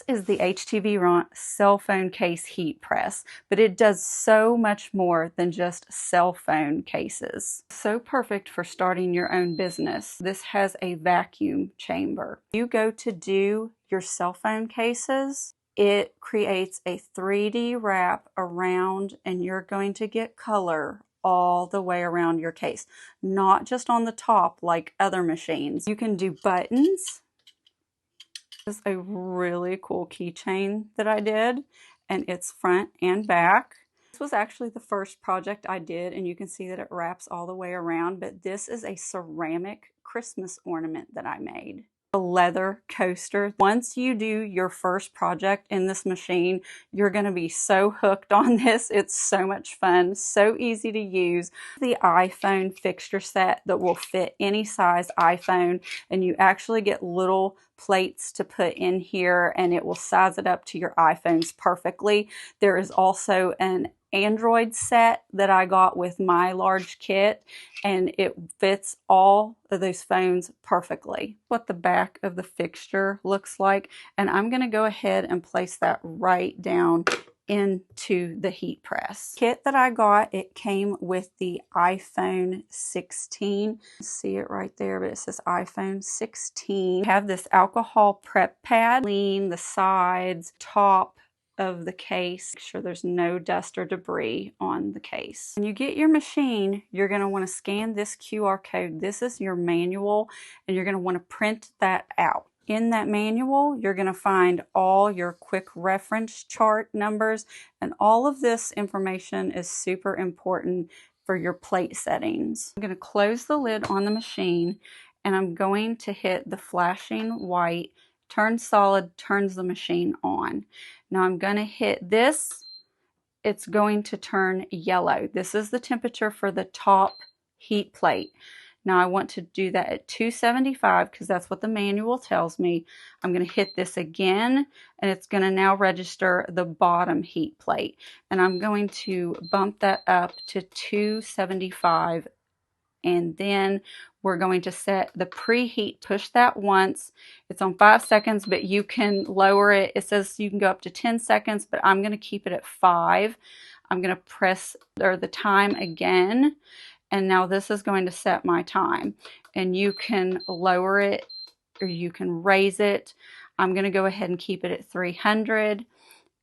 is the HTVRONT cell phone case heat press, but it does so much more than just cell phone cases. So perfect for starting your own business. This has a vacuum chamber. You go to do your cell phone cases, it creates a 3D wrap around, and you're going to get color all the way around your case, not just on the top like other machines. You can do buttons. This is a really cool keychain that I did, and it's front and back. This was actually the first project I did, and you can see that it wraps all the way around, but this is a ceramic Christmas ornament that I made. A leather coaster. Once you do your first project in this machine, you're going to be so hooked on this. It's so much fun, so easy to use. The iPhone fixture set that will fit any size iPhone, and you actually get little plates to put in here, and it will size it up to your iPhones perfectly. There is also an Android set that I got with my large kit, and it fits all of those phones perfectly. What the back of the fixture looks like, and I'm going to go ahead and place that right down into the heat press. Kit that I got, it came with the iPhone 16. See it right there, but it says iPhone 16. I have this alcohol prep pad, clean the sides, top of the case, make sure there's no dust or debris on the case. When you get your machine, you're going to want to scan this QR code. This is your manual, and you're going to want to print that out. In that manual, you're going to find all your quick reference chart numbers, and all of this information is super important for your plate settings. I'm going to close the lid on the machine, and I'm going to hit the flashing white. Turn solid turns the machine on. Now I'm going to hit this. It's going to turn yellow. This is the temperature for the top heat plate. Now I want to do that at 275 because that's what the manual tells me. I'm going to hit this again, and it's going to now register the bottom heat plate. And I'm going to bump that up to 275, and then we're going to set the preheat. Push that once. It's on 5 seconds, but you can lower it. It says you can go up to 10 seconds, but I'm going to keep it at 5. I'm going to press the time again, and now this is going to set my time. And you can lower it or you can raise it. I'm going to go ahead and keep it at 300,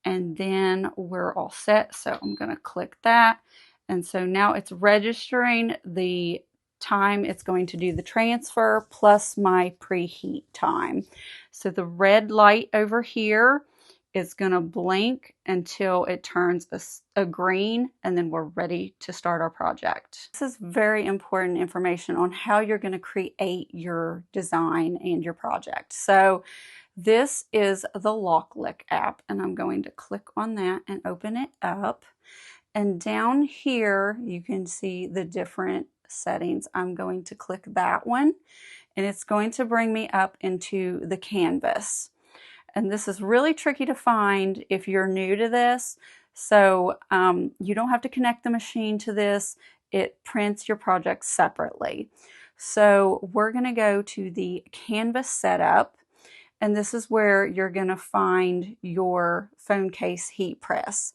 and then we're all set. So I'm going to click that. And so now it's registering the time it's going to do the transfer plus my preheat time. So the red light over here is going to blink until it turns a green, and then we're ready to start our project. This is very important information on how you're going to create your design and your project. So this is the LockLick app, and I'm going to click on that and open it up. And down here, you can see the different settings. I'm going to click that one, and it's going to bring me up into the canvas. And this is really tricky to find if you're new to this. So you don't have to connect the machine to this. It prints your project separately. So we're going to go to the canvas setup, and this is where you're going to find your phone case heat press.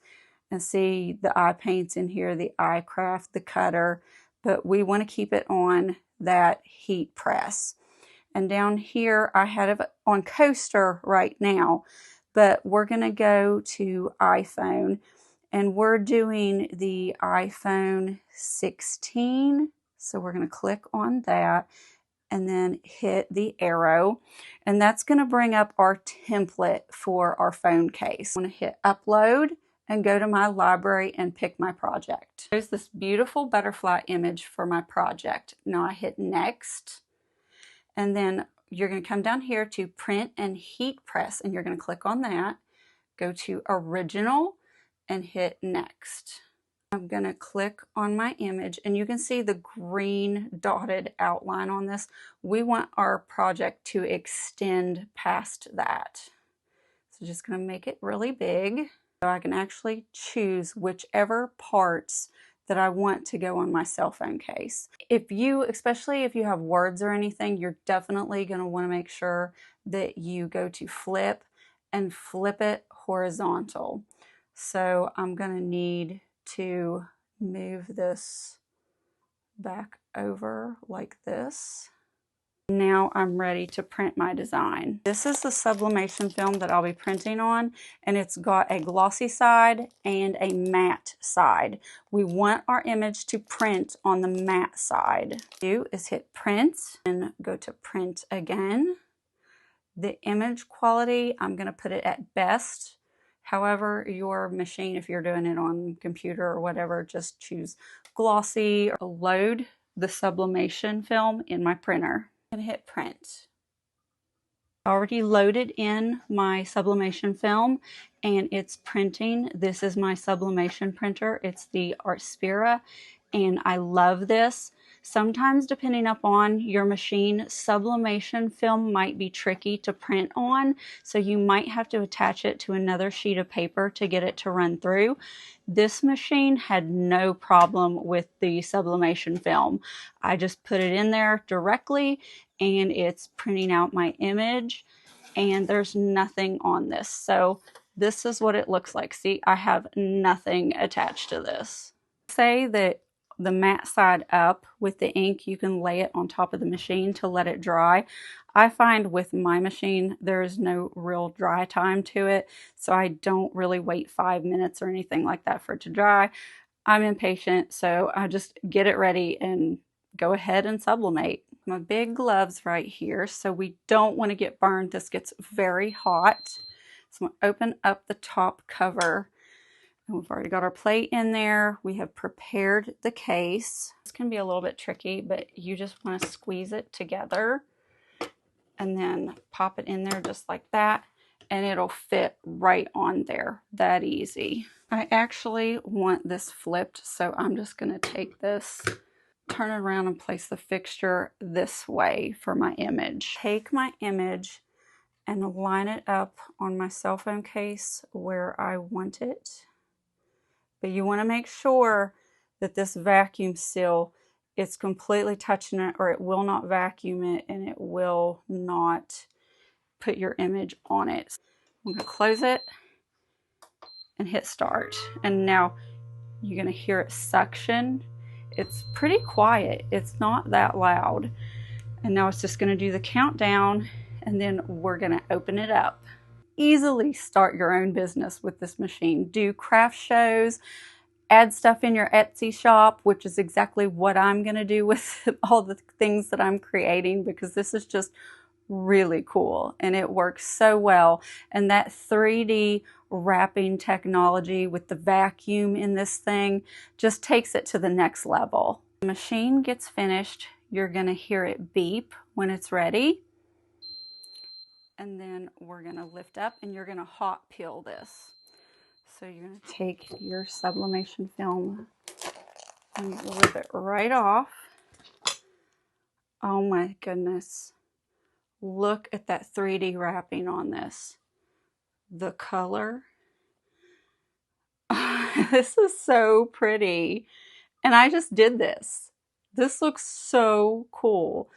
And see the eye paints in here, the eye craft, the cutter, but we want to keep it on that heat press. And down here, I had it on coaster right now, but we're going to go to iPhone, and we're doing the iPhone 16. So we're going to click on that and then hit the arrow, and that's going to bring up our template for our phone case. I'm going to hit upload and go to my library and pick my project. There's this beautiful butterfly image for my project. Now I hit next, and then you're going to come down here to print and heat press, and you're going to click on that, go to original, and hit next. I'm going to click on my image, and you can see the green dotted outline on this. We want our project to extend past that. So just going to make it really big, so I can actually choose whichever parts that I want to go on my cell phone case. Especially if you have words or anything, you're definitely going to want to make sure that you go to flip and flip it horizontal. So I'm going to need to move this back over like this. Now I'm ready to print my design. This is the sublimation film that I'll be printing on, and it's got a glossy side and a matte side. We want our image to print on the matte side. Do is hit print and go to print again. The image quality, I'm going to put it at best. However, your machine, if you're doing it on computer or whatever, just choose glossy. Load the sublimation film in my printer and hit print. Already loaded in my sublimation film and it's printing. This is my sublimation printer. It's the Artspira, and I love this. Sometimes, depending upon your machine, sublimation film might be tricky to print on, so you might have to attach it to another sheet of paper to get it to run through. This machine had no problem with the sublimation film. I just put it in there directly and it's printing out my image, and there's nothing on this. So this is what it looks like. See, I have nothing attached to this. Say that the matte side up with the ink, you can lay it on top of the machine to let it dry. I find with my machine, there is no real dry time to it, so I don't really wait 5 minutes or anything like that for it to dry. I'm impatient, so I just get it ready and go ahead and sublimate. My big gloves right here, so we don't want to get burned. This gets very hot. So I'm going to open up the top cover. And we've already got our plate in there. We have prepared the case. This can be a little bit tricky, but you just want to squeeze it together and then pop it in there just like that, and it'll fit right on there. That easy. I actually want this flipped, so I'm just going to take this, turn it around, and place the fixture this way for my image. Take my image and line it up on my cell phone case where I want it. But you want to make sure that this vacuum seal, it's completely touching it, or it will not vacuum it and it will not put your image on it. I'm going to close it and hit start. And now you're going to hear it suction. It's pretty quiet. It's not that loud. And now it's just going to do the countdown, and then we're going to open it up. Easily start your own business with this machine. Do craft shows, add stuff in your Etsy shop, which is exactly what I'm going to do with all the things that I'm creating, because this is just really cool and it works so well. And that 3D wrapping technology with the vacuum in this thing just takes it to the next level. The machine gets finished, you're going to hear it beep when it's ready. And then we're going to lift up and you're going to hot peel this. So you're going to take your sublimation film and rip it right off. Oh my goodness. Look at that 3D wrapping on this. The color. This is so pretty. And I just did this. This looks so cool.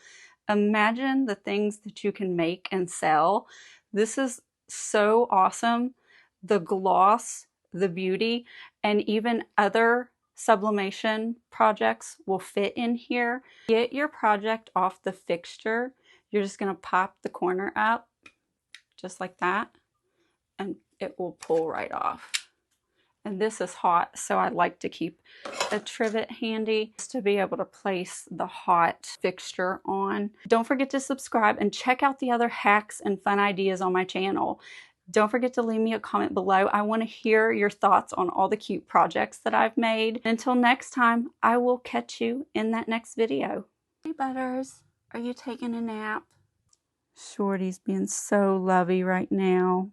Imagine the things that you can make and sell. This is so awesome. The gloss, the beauty, and even other sublimation projects will fit in here. Get your project off the fixture. You're just going to pop the corner up just like that, and it will pull right off. And this is hot, so I like to keep a trivet handy to be able to place the hot fixture on. Don't forget to subscribe and check out the other hacks and fun ideas on my channel. Don't forget to leave me a comment below. I want to hear your thoughts on all the cute projects that I've made. Until next time, I will catch you in that next video. Hey Butters, are you taking a nap? Shorty's being so lovey right now.